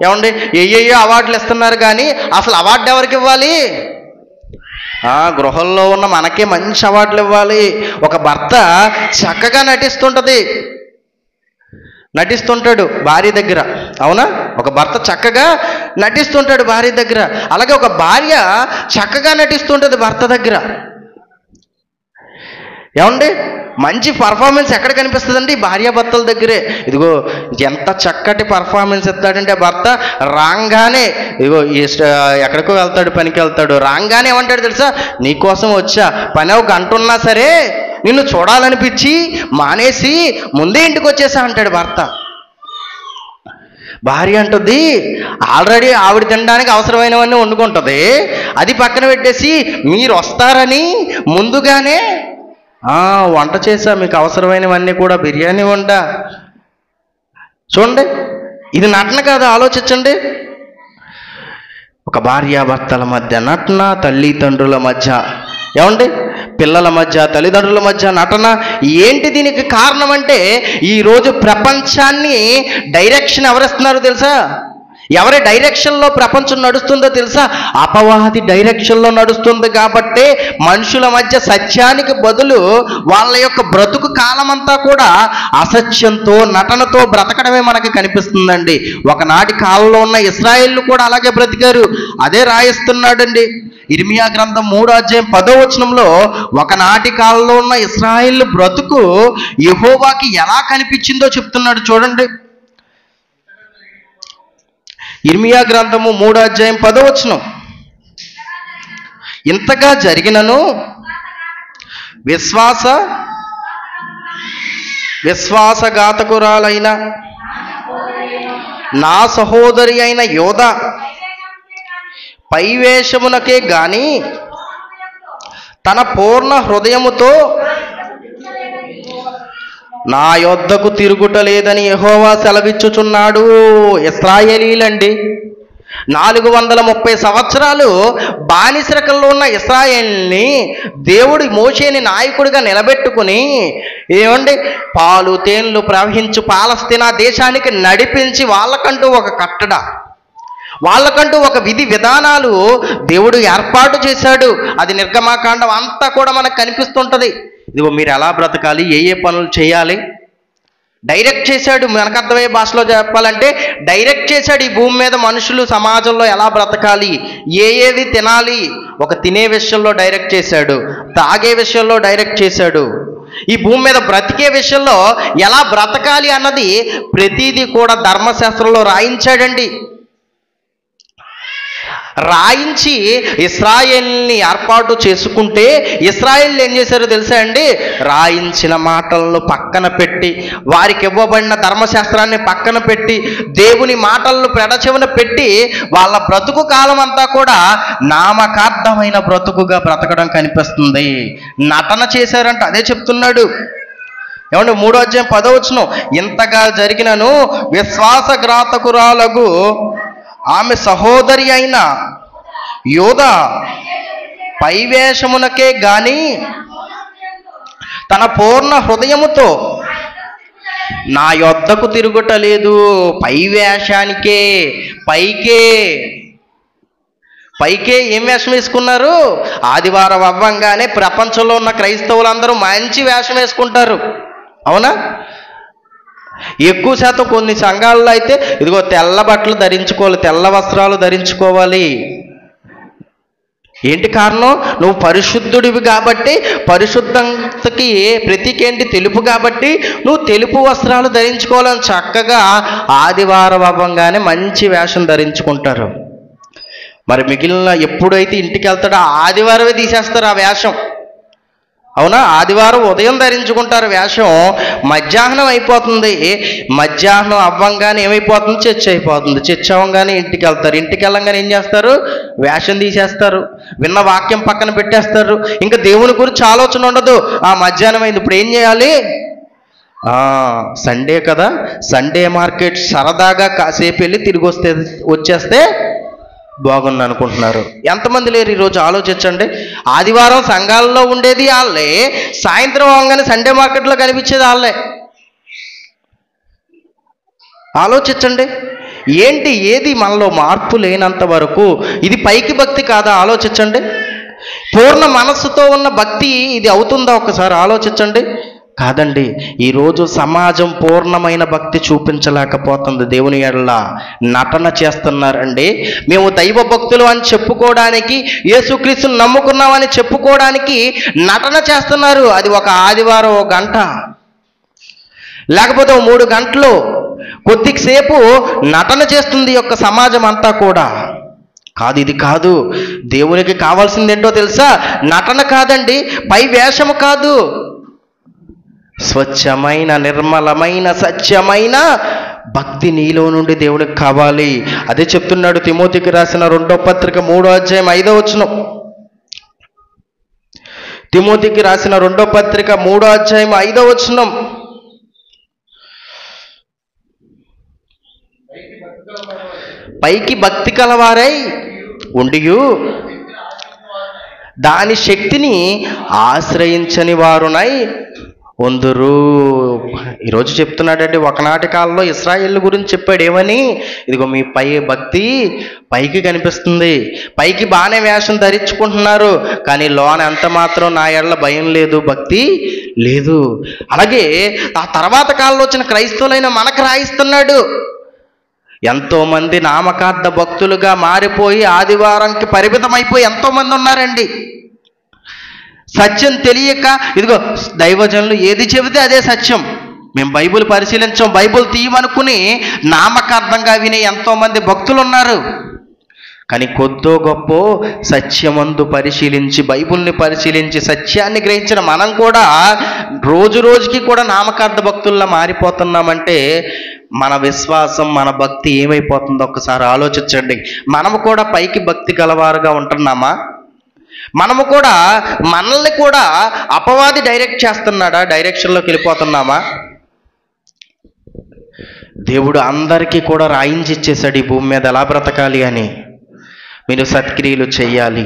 ఏమండి ఏయో అవార్డులు ఇస్తున్నారు. కానీ అసలు అవార్డు ఎవరికి ఇవ్వాలి? గృహంలో ఉన్న మనకే మంచి అవార్డులు ఇవ్వాలి. ఒక భర్త చక్కగా నటిస్తుంటాడు భార్య దగ్గర. అవునా? ఒక భర్త చక్కగా నటిస్తుంటాడు భార్య దగ్గర. అలాగే ఒక భార్య చక్కగా నటిస్తుంటుంది భర్త దగ్గర. ఏమండి మంచి పర్ఫార్మెన్స్ ఎక్కడ కనిపిస్తుందండి? భార్యాభర్తల దగ్గరే. ఇదిగో ఎంత చక్కటి పర్ఫార్మెన్స్ ఇస్తాడంటే భర్త రాగానే, ఇదిగో ఎక్కడికో వెళ్తాడు, పనికి వెళ్తాడు, రాగానే ఏమంటాడు తెలుసా? నీకోసం వచ్చా, పని ఒక గంట ఉన్నా సరే నిన్ను చూడాలనిపించి మానేసి ముందే ఇంటికి వచ్చేసా అంటాడు భర్త. భార్య అంటుంది ఆల్రెడీ ఆవిడ తినడానికి అవసరమైనవన్నీ వండుకుంటుంది. అది పక్కన పెట్టేసి మీరు వస్తారని ముందుగానే వంట చేసా, మీకు అవసరమైనవన్నీ కూడా బిర్యానీ వండా. చూడండి, ఇది నటన కాదు? ఆలోచించండి. ఒక భార్యాభర్తల మధ్య నటన, తల్లిదండ్రుల మధ్య, ఏమండి పిల్లల మధ్య, తల్లిదండ్రుల మధ్య నటన. ఏంటి దీనికి కారణం అంటే ఈరోజు ప్రపంచాన్ని డైరెక్షన్ ఎవరిస్తున్నారు తెలుసా? ఎవరి డైరెక్షన్లో ప్రపంచం నడుస్తుందో తెలుసా? అపవాది డైరెక్షన్లో నడుస్తుంది. కాబట్టి మనుషుల మధ్య సత్యానికి బదులు వాళ్ళ యొక్క బ్రతుకు కాలమంతా కూడా అసత్యంతో, నటనతో బ్రతకడమే మనకి కనిపిస్తుందండి. ఒకనాటి కాలంలో ఉన్న ఇశ్రాయేళ్లు కూడా అలాగే బ్రతికారు. అదే రాయిస్తున్నాడండి ఇర్మియా గ్రంథం 3వ అధ్యాయం 10వ వచనంలో. ఒకనాటి కాలంలో ఉన్న ఇశ్రాయేలు బ్రతుకు యెహోవాకి ఎలా కనిపించిందో చెప్తున్నాడు. చూడండి, ఇర్మియా గ్రంథము 3వ అధ్యాయం 10వ వచనం. ఇంతగా జరిగినను విశ్వాసఘాతకురాలైన నా సహోదరి అయిన యోధా పైవేషమునకే గాని తన పూర్ణ హృదయముతో నా యొద్దకు తిరుగుటలేదని యెహోవా సెలవిచ్చుచున్నాడు. ఇశ్రాయేలీలండి 430 సంవత్సరాలు బానిసరకంలో ఉన్న ఇశ్రాయేల్ని దేవుడు మోషేని నాయకుడిగా నిలబెట్టుకుని, ఏమండి పాలు తేనెలు ప్రవహించు పాలస్తీనా దేశానికి నడిపించి వాళ్ళకంటూ ఒక కట్టడ, వాళ్ళకంటూ ఒక విధి విధానాలు దేవుడు ఏర్పాటు చేశాడు. అది నిర్గమాకాండం అంతా కూడా మనకు కనిపిస్తుంటుంది. ఇదిగో మీరు ఎలా బ్రతకాలి, ఏ పనులు చేయాలి డైరెక్ట్ చేశాడు. మనకు అర్థమయ్యే భాషలో చెప్పాలంటే డైరెక్ట్ చేశాడు. ఈ భూమి మీద మనుషులు సమాజంలో ఎలా బ్రతకాలి, ఏవి తినాలి, ఒక తినే విషయంలో డైరెక్ట్ చేశాడు, తాగే విషయంలో డైరెక్ట్ చేశాడు, ఈ భూమి మీద బ్రతికే విషయంలో ఎలా బ్రతకాలి అన్నది ప్రతిదీ కూడా ధర్మశాస్త్రంలో రాయించాడండి. రాయించి ఇశ్రాయేల్ని ఏర్పాటు చేసుకుంటే ఇశ్రాయేల్ ఏం చేశారో తెలుసా అండి? రాయించిన మాటలను పక్కన పెట్టి, వారికి ఇవ్వబడిన ధర్మశాస్త్రాన్ని పక్కన పెట్టి, దేవుని మాటలను పెడచెవిన పెట్టి వాళ్ళ బ్రతుకు కాలం అంతా కూడా నామకార్థమైన బ్రతుకుగా బ్రతకడం కనిపిస్తుంది. నటన చేశారంట. అదే చెప్తున్నాడు. ఏమంటే 3వ అధ్యాయం 10వ వచనం. ఇంతగా జరిగినను విశ్వాసఘాతకురాలగు ఆమె సహోదరి అయిన యోధా పైవేషమునకే గాని తన పూర్ణ హృదయముతో నా యొద్దకు తిరుగుటలేదు, పై వేషానికే, పైకే ఏం వేషం వేసుకున్నారు? ఆదివారం అవ్వంగానే ప్రపంచంలో ఉన్న క్రైస్తవులందరూ మంచి వేషం వేసుకుంటారు, అవునా? ఎక్కువ శాతం కొన్ని సంఘాల్లో అయితే ఇదిగో తెల్ల బట్టలు ధరించుకోవాలి, తెల్ల వస్త్రాలు ధరించుకోవాలి. ఏంటి కారణం? నువ్వు పరిశుద్ధుడివి కాబట్టి, పరిశుద్ధతకి ప్రతీక ఏంటి? తెలుపు కాబట్టి నువ్వు తెలుపు వస్త్రాలు ధరించుకోవాలని చక్కగా ఆదివారం అవ్వంగానే మంచి వేషం ధరించుకుంటారు. మరి మిగిలిన ఎప్పుడైతే ఇంటికి వెళ్తాడో ఆదివారమే తీసేస్తారు ఆ వేషం, అవునా? ఆదివారం ఉదయం ధరించుకుంటారు వేషం, మధ్యాహ్నం అయిపోతుంది, మధ్యాహ్నం అవ్వంగానే ఏమైపోతుంది? చర్చ్ అయిపోతుంది. చర్చ్ అవ్వగానే ఇంటికి వెళ్తారు, ఇంటికి వెళ్ళంగానే ఏం చేస్తారు? వేషం తీసేస్తారు, విన్న వాక్యం పక్కన పెట్టేస్తారు, ఇంకా దేవుని గురించి ఆలోచన ఉండదు. ఆ మధ్యాహ్నం అయింది, ఇప్పుడు ఏం చేయాలి? సండే కదా, సండే మార్కెట్ సరదాగా కాసేపు వెళ్ళి తిరిగి వచ్చేస్తే బాగుంది అనుకుంటున్నారు. ఎంతమంది లేరు ఈరోజు? ఆలోచించండి. ఆదివారం సంఘాలలో ఉండేది వాళ్ళే, సాయంత్రం అవగానే సండే మార్కెట్లో కనిపించేది వాళ్ళే. ఆలోచించండి. ఏంటి? ఏది మనలో మార్పు లేనంత వరకు ఇది పైకి భక్తి కాదా? ఆలోచించండి. పూర్ణ మనస్సుతో ఉన్న భక్తి ఇది అవుతుందా? ఒకసారి ఆలోచించండి. కాదండి. ఈరోజు సమాజం పూర్ణమైన భక్తి చూపించలేకపోతుంది. దేవుని ఎడల నటన చేస్తున్నారండి. మేము దైవ భక్తులు అని చెప్పుకోవడానికి, యేసుక్రీస్తుని నమ్ముకున్నామని చెప్పుకోవడానికి నటన చేస్తున్నారు. అది ఒక ఆదివారం 1 గంట, లేకపోతే 3 గంటలు కొద్దిసేపు నటన చేస్తుంది యొక్క సమాజం అంతా కూడా. కాదు, ఇది కాదు. దేవునికి కావాల్సింది ఏంటో తెలుసా? నటన కాదండి, పై వేషము కాదు, స్వచ్ఛమైన, నిర్మలమైన, సత్యమైన భక్తి నీలో నుండి దేవునికి కావాలి. అదే చెప్తున్నాడు తిమోతికి రాసిన 2వ పత్రిక 3వ అధ్యాయం 5వ వచనం. తిమోతికి రాసిన 2వ పత్రిక 3వ అధ్యాయం 5వ వచనం. పైకి భక్తి కలవారై ఉండియు దాని శక్తిని ఆశ్రయించని వారునై ఉందురు. ఈరోజు చెప్తున్నాడండి, ఒకనాటి కాలంలో ఇశ్రాయేలు గురించి చెప్పాడు. ఏమని? ఇదిగో మీ భక్తి పైకి కనిపిస్తుంది, పైకి బాగానే వేషం ధరించుకుంటున్నారు, కానీ లోన ఎంత మాత్రం నా ఎడల భయం లేదు, భక్తి లేదు. అలాగే ఆ తర్వాత కాలంలో వచ్చిన క్రైస్తవులైన మనకు రాయిస్తున్నాడు. ఎంతోమంది నామకార్థ భక్తులుగా మారిపోయి ఆదివారంకి పరిమితమైపోయి ఎంతోమంది ఉన్నారండి. సత్యం తెలియక ఇదిగో దైవజనులు ఏది చెబితే అదే సత్యం, మేము బైబిల్ పరిశీలించాం, బైబిల్ తీయమనుకుని నామకార్థంగా వినే ఎంతోమంది భక్తులు ఉన్నారు. కానీ కొద్దో గొప్ప సత్యమందు పరిశీలించి, బైబిల్ని పరిశీలించి సత్యాన్ని గ్రహించిన మనం కూడా రోజు రోజుకి కూడా నామకార్థ భక్తుల్లా మారిపోతున్నామంటే మన విశ్వాసం, మన భక్తి ఏమైపోతుందో ఒక్కసారి ఆలోచించండి. మనము కూడా పైకి భక్తి గలవారుగా ఉంటున్నామా? మనము కూడా మనల్ని కూడా అపవాది డైరెక్ట్ చేస్తున్నాడా? డైరెక్షన్లోకి వెళ్ళిపోతున్నామా? దేవుడు అందరికీ కూడా రాయించి ఇచ్చేశాడు ఈ భూమి మీద ఎలా బ్రతకాలి అని. మీరు సత్క్రియలు చేయాలి,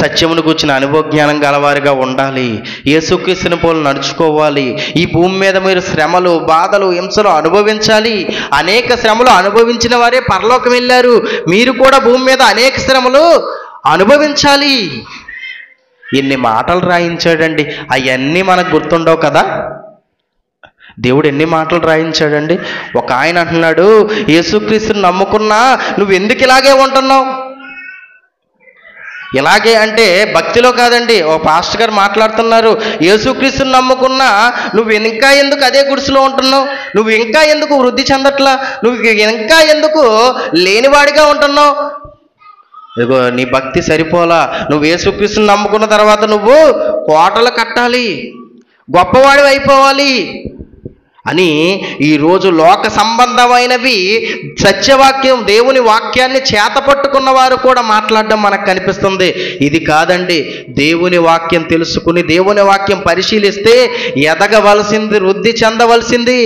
సత్యమును గూర్చిన అనుభవజ్ఞానం గలవారిగా ఉండాలి, యేసుక్రీస్తుని పోలు నడుచుకోవాలి. ఈ భూమి మీద మీరు శ్రమలు, బాధలు, హింసలు అనుభవించాలి. అనేక శ్రమలు అనుభవించిన వారే పరలోకం వెళ్ళారు. మీరు కూడా భూమి మీద అనేక శ్రమలు అనుభవించాలి. ఎన్ని మాటలు రాయించాడండి, అవన్నీ మనకు గుర్తుండవు కదా. దేవుడు ఎన్ని మాటలు రాయించాడండి. ఒక ఆయన అంటున్నాడు, యేసుక్రీస్తుని నమ్ముకున్నా నువ్వు ఎందుకు ఇలాగే ఉంటున్నావు? ఇలాగే అంటే భక్తిలో కాదండి. ఓ పాస్టర్ గారు మాట్లాడుతున్నారు, యేసుక్రీస్తుని నమ్ముకున్నా నువ్వు ఇంకా ఎందుకు అదే గుడిసెలో ఉంటున్నావు? నువ్వు ఇంకా ఎందుకు వృద్ధి చెందట్లా? నువ్వు ఇంకా ఎందుకు లేనివాడిగా ఉంటున్నావు? ఇదిగో నీ భక్తి సరిపోలా. నువ్వు యేసుక్రీస్తుని నమ్ముకున్న తర్వాత నువ్వు కోటలు కట్టాలి, గొప్పవాడివి అయిపోవాలి అని ఈరోజు లోక సంబంధమైనవి సత్యవాక్యం, దేవుని వాక్యాన్ని చేతపట్టుకున్న వారు కూడా మాట్లాడడం మనకు కనిపిస్తుంది. ఇది కాదండి. దేవుని వాక్యం తెలుసుకుని, దేవుని వాక్యం పరిశీలిస్తే ఎదగవలసింది, వృద్ధి చెందవలసింది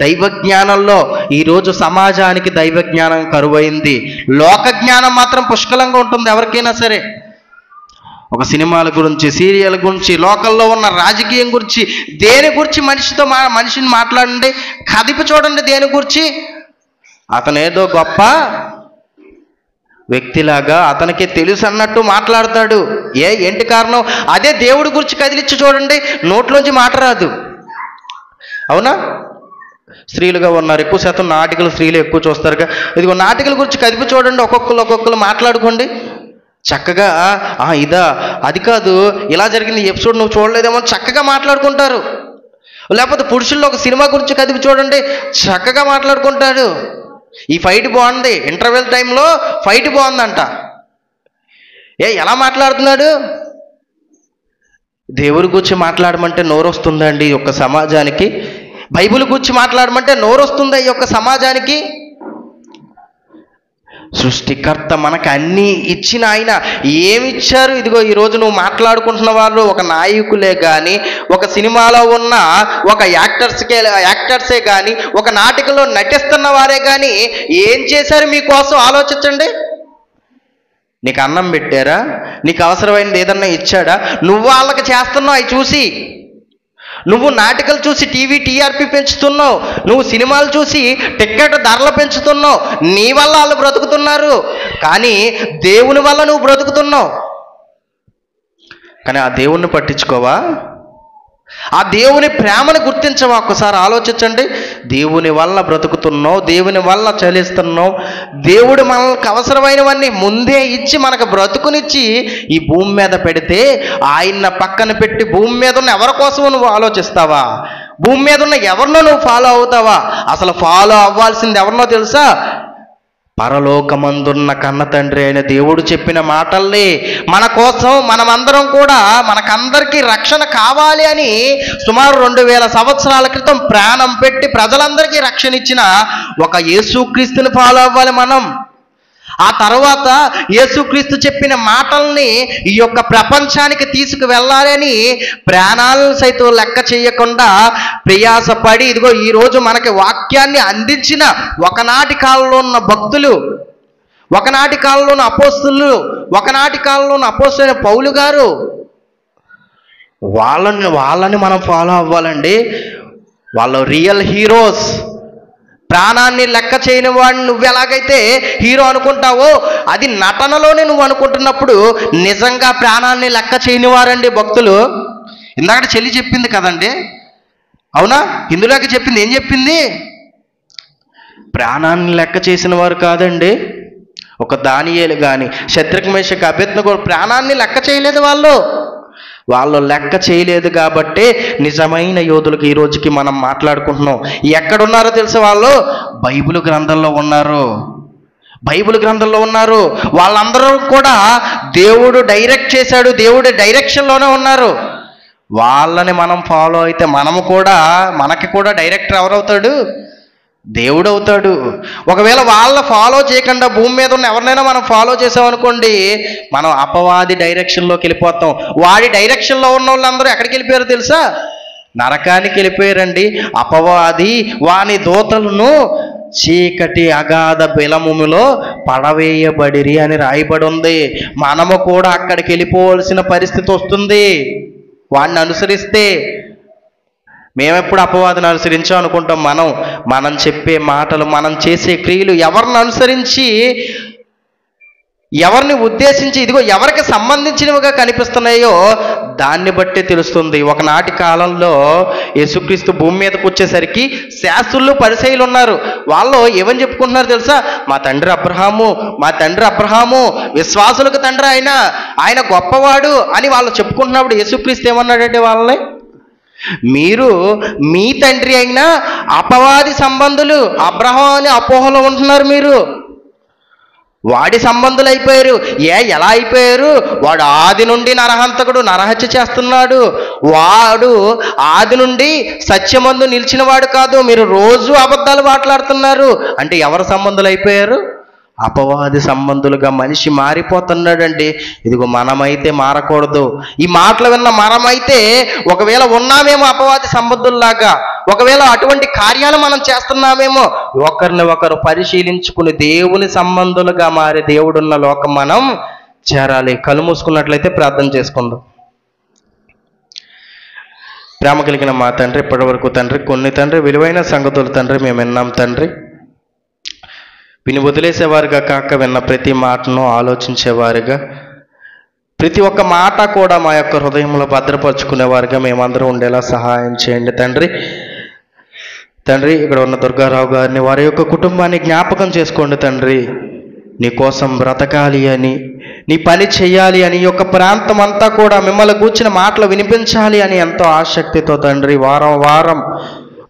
దైవజ్ఞానంలో. ఈరోజు సమాజానికి దైవజ్ఞానం కరువైంది. లోక జ్ఞానం మాత్రం పుష్కలంగా ఉంటుంది ఎవరికైనా సరే. ఒక సినిమాల గురించి, సీరియల్ గురించి, లోకల్లో ఉన్న రాజకీయం గురించి, దేని గురించి మనిషిని మాట్లాడండి, కదిపి చూడండి. దేని గురించి అతనేదో గొప్ప వ్యక్తిలాగా అతనికి తెలుసు అన్నట్టు మాట్లాడతాడు. ఏంటి కారణం? అదే దేవుడి గురించి కదిలిచ్చి చూడండి, నోట్లోంచి మాట రాదు. అవునా? స్త్రీలుగా ఉన్నారు, ఎక్కువ శాతం నాటికలు స్త్రీలు ఎక్కువ చూస్తారుగా. ఇదిగో నాటికల గురించి కదిపి చూడండి, ఒక్కొక్కరు మాట్లాడుకోండి చక్కగా. ఇదా, అది కాదు, ఇలా జరిగింది ఎపిసోడ్ నువ్వు చూడలేదేమో చక్కగా మాట్లాడుకుంటారు. లేకపోతే పురుషుల్లో ఒక సినిమా గురించి కదిపి చూడండి, చక్కగా మాట్లాడుకుంటాడు. ఈ ఫైట్ బాగుంది, ఇంటర్వెల్ టైంలో ఫైట్ బాగుందంట. ఎలా మాట్లాడుతున్నాడు? దేవుడి గురించి మాట్లాడమంటే నోరు వస్తుందండి ఈ యొక్క సమాజానికి? బైబిల్ గురించి మాట్లాడమంటే నోరు వస్తుందా ఈ యొక్క సమాజానికి? సృష్టికర్త మనకు అన్నీ ఇచ్చిన ఆయన ఏమిచ్చారు? ఇదిగో ఈరోజు నువ్వు మాట్లాడుకుంటున్న వాళ్ళు ఒక నాయకులే కానీ, ఒక సినిమాలో ఉన్న ఒక యాక్టర్సే కానీ, ఒక నాటికలో నటిస్తున్న వారే కానీ ఏం చేశారు మీకోసం ఆలోచించండి. నీకు అన్నం పెట్టారా? నీకు అవసరమైనది ఏదన్నా ఇచ్చాడా? నువ్వు వాళ్ళకి చేస్తున్నావు అవి చూసి. నువ్వు నాటికలు చూసి టీఆర్పీ పెంచుతున్నావు, నువ్వు సినిమాలు చూసి టికెట్ ధరలు పెంచుతున్నావు. నీ వల్ల వాళ్ళు బ్రతుకుతున్నారు, కానీ దేవుని వల్ల నువ్వు బ్రతుకుతున్నావు. కానీ ఆ దేవుణ్ణి పట్టించుకోవా? ఆ దేవుని ప్రేమను గుర్తించవా? ఒక్కసారి ఆలోచించండి. దేవుని వల్ల బ్రతుకుతున్నావు, దేవుని వల్ల చలిస్తున్నావు. దేవుడు మనకు అవసరమైనవన్నీ ముందే ఇచ్చి మనకు బ్రతుకునిచ్చి ఈ భూమి మీద పెడితే ఆయన పక్కన పెట్టి భూమి మీద ఉన్న ఎవరి కోసం నువ్వు ఆలోచిస్తావా? భూమి మీద ఉన్న ఎవరినో నువ్వు ఫాలో అవుతావా? అసలు ఫాలో అవ్వాల్సింది ఎవరినో తెలుసా? పరలోకమందున్న కన్న తండ్రి అయిన దేవుడు చెప్పిన మాటల్ని మన కోసం మనమందరం కూడా, మనకందరికీ రక్షణ కావాలి అని సుమారు 2000 సంవత్సరాల క్రితం ప్రాణం పెట్టి ప్రజలందరికీ రక్షణ ఇచ్చిన ఒక యేసుక్రీస్తుని ఫాలో అవ్వాలి మనం. ఆ తర్వాత యేసుక్రీస్తు చెప్పిన మాటల్ని ఈ యొక్క ప్రపంచానికి తీసుకువెళ్ళాలని ప్రాణాలను సైతం లెక్క చేయకుండా ప్రయాసపడి ఇదిగో ఈరోజు మనకి వాక్యాన్ని అందించిన ఒకనాటి కాలంలో ఉన్న భక్తులు, ఒకనాటి కాలంలో ఉన్న అపోస్తులు, ఒకనాటి కాలంలో ఉన్న అపోస్తలుడైన పౌలు గారు, వాళ్ళని మనం ఫాలో అవ్వాలండి. వాళ్ళు రియల్ హీరోస్. ప్రాణాన్ని లెక్క చేయని వాడిని నువ్వు ఎలాగైతే హీరో అనుకుంటావో, అది నటనలోనే నువ్వు అనుకుంటున్నప్పుడు నిజంగా ప్రాణాన్ని లెక్క చేయని వారండి భక్తులు. ఇందాక చెల్లి చెప్పింది కదండి, అవునా? ఇందులోకి చెప్పింది ఏం చెప్పింది? ప్రాణాన్ని లెక్క చేసిన వారు కాదండి. ఒక దానియేలు కానీ, శద్రక్ మేషక్ అబేద్నెగో ప్రాణాన్ని లెక్క చేయలేదు. వాళ్ళు లెక్క చేయలేదు కాబట్టే నిజమైన యోధులకు ఈ రోజుకి మనం మాట్లాడుకుంటున్నాం. ఎక్కడున్నారో తెలుసు? వాళ్ళు బైబిల్ గ్రంథంలో ఉన్నారు. బైబిల్ గ్రంథంలో ఉన్నారు. వాళ్ళందరూ కూడా దేవుడు డైరెక్ట్ చేశాడు, దేవుడి డైరెక్షన్లోనే ఉన్నారు. వాళ్ళని మనం ఫాలో అయితే మనకి కూడా డైరెక్టర్ ఎవరవుతాడు? దేవుడు అవుతాడు. ఒకవేళ వాళ్ళ ఫాలో చేయకుండా భూమి మీద ఉన్న ఎవరినైనా మనం ఫాలో చేసామనుకోండి, మనం అపవాది డైరెక్షన్లోకి వెళ్ళిపోతాం. వాడి డైరెక్షన్లో ఉన్న వాళ్ళందరూ ఎక్కడికి వెళ్ళిపోయారో తెలుసా? నరకానికి వెళ్ళిపోయారండి. అపవాది వాని దూతలను చీకటి అగాధ బిలములో పడవేయబడిరి అని రాయబడి ఉంది. మనము కూడా అక్కడికి వెళ్ళిపోవలసిన పరిస్థితి వస్తుంది వాడిని అనుసరిస్తే. మేమెప్పుడు అపవాదిని అనుసరించాం అనుకుంటాం. మనం చెప్పే మాటలు, మనం చేసే క్రియలు ఎవరిని అనుసరించి, ఎవరిని ఉద్దేశించి, ఇదిగో ఎవరికి సంబంధించినవిగా కనిపిస్తున్నాయో దాన్ని బట్టే తెలుస్తుంది. ఒకనాటి కాలంలో యేసుక్రీస్తు భూమి మీదకి వచ్చేసరికి శాస్త్రులు పరిసయ్యులు ఉన్నారు. వాళ్ళు ఏమని చెప్పుకుంటున్నారు తెలుసా? మా తండ్రి అబ్రహాము విశ్వాసులకు తండ్రి, ఆయన గొప్పవాడు అని వాళ్ళు చెప్పుకుంటున్నప్పుడు యేసుక్రీస్తు ఏమన్నాడంటే వాళ్ళని, మీరు మీ తండ్రి అయినా అపవాది సంబంధులు, అబ్రహాం అని అపోహలో ఉంటున్నారు. మీరు వాడి సంబంధులు అయిపోయారు. ఎలా అయిపోయారు? వాడు ఆది నుండి నరహంతకుడు, నరహత్య చేస్తున్నాడు. వాడు ఆది నుండి సత్యమందు నిలిచిన వాడు కాదు. మీరు రోజు అబద్ధాలు మాట్లాడుతున్నారు అంటే ఎవరు సంబంధులు అయిపోయారు? అపవాది సంబంధులుగా మనిషి మారిపోతున్నాడండి. ఇదిగో మనమైతే మారకూడదు. ఈ మాటలు విన్న మనమైతే ఒకవేళ ఉన్నామేమో అపవాది సంబంధుల్లాగా, ఒకవేళ అటువంటి కార్యాలు మనం చేస్తున్నామేమో, ఒకరిని ఒకరు పరిశీలించుకుని దేవుని సంబంధులుగా మారే దేవుడున్న లోకం మనం చేరాలి. కళ్ళు మూసుకున్నట్లయితే ప్రార్థన చేసుకుందాం. ప్రేమ కలిగిన మా తండ్రి, ఇప్పటి వరకు తండ్రి కొన్ని తండ్రి విలువైన సంగతులు తండ్రి మేము విన్నాం తండ్రి. విని వదిలేసేవారుగా కాక విన్న ప్రతి మాటను ఆలోచించేవారుగా, ప్రతి ఒక్క మాట కూడా మా యొక్క హృదయంలో భద్రపరుచుకునేవారుగా మేమందరం ఉండేలా సహాయం చేయండి తండ్రి. తండ్రి, ఇక్కడ ఉన్న దుర్గారావు గారిని, వారి యొక్క కుటుంబాన్ని జ్ఞాపకం చేసుకోండి తండ్రి. నీ కోసం బ్రతకాలి అని, నీ పని చేయాలి అని, ఈ యొక్క ప్రాంతం అంతా కూడా మిమ్మల్ని కూర్చిన మాటలు వినిపించాలి అని ఎంతో ఆసక్తితో తండ్రి వారం వారం,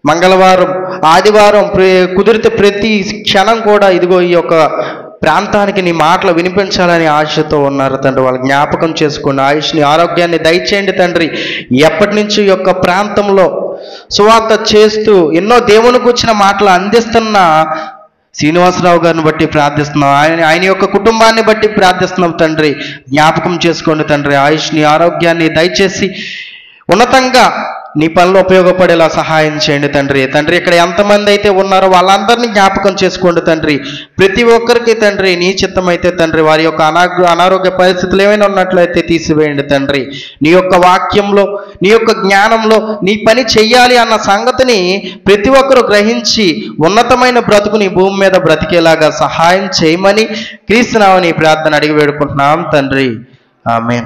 మంగళవారం, ఆదివారం కుదిరితే ప్రతి క్షణం కూడా ఇదిగో ఈ యొక్క ప్రాంతానికి నీ మాటలు వినిపించాలని ఆశతో ఉన్నారు తండ్రి. వాళ్ళ జ్ఞాపకం చేసుకోండి, ఆయుష్ని ఆరోగ్యాన్ని దయచేయండి తండ్రి. ఎప్పటి నుంచి ఈ యొక్క ప్రాంతంలో సువార్త చేస్తూ ఎన్నో దేవుని కూర్చిన మాటలు అందిస్తున్న శ్రీనివాసరావు గారిని బట్టి ప్రార్థిస్తున్నాం, ఆయన యొక్క కుటుంబాన్ని బట్టి ప్రార్థిస్తున్నాం తండ్రి. జ్ఞాపకం చేసుకోండి తండ్రి, ఆయుష్ని ఆరోగ్యాన్ని దయచేసి ఉన్నతంగా నీ పనిలో ఉపయోగపడేలా సహాయం చేయండి తండ్రి. తండ్రి, ఇక్కడ ఎంతమంది అయితే ఉన్నారో వాళ్ళందరినీ జ్ఞాపకం చేసుకోండి తండ్రి. ప్రతి ఒక్కరికి తండ్రి నీ చిత్తం అయితే తండ్రి వారి యొక్క అనారోగ్య పరిస్థితులు ఏమైనా ఉన్నట్లయితే తీసివేయండి తండ్రి. నీ యొక్క వాక్యంలో, నీ యొక్క జ్ఞానంలో నీ పని చెయ్యాలి అన్న సంగతిని ప్రతి ఒక్కరూ గ్రహించి ఉన్నతమైన బ్రతుకుని భూమి మీద బ్రతికేలాగా సహాయం చేయమని క్రీస్తునామని ప్రార్థన అడిగి వేడుకుంటున్నాం తండ్రి. ఆమేన్.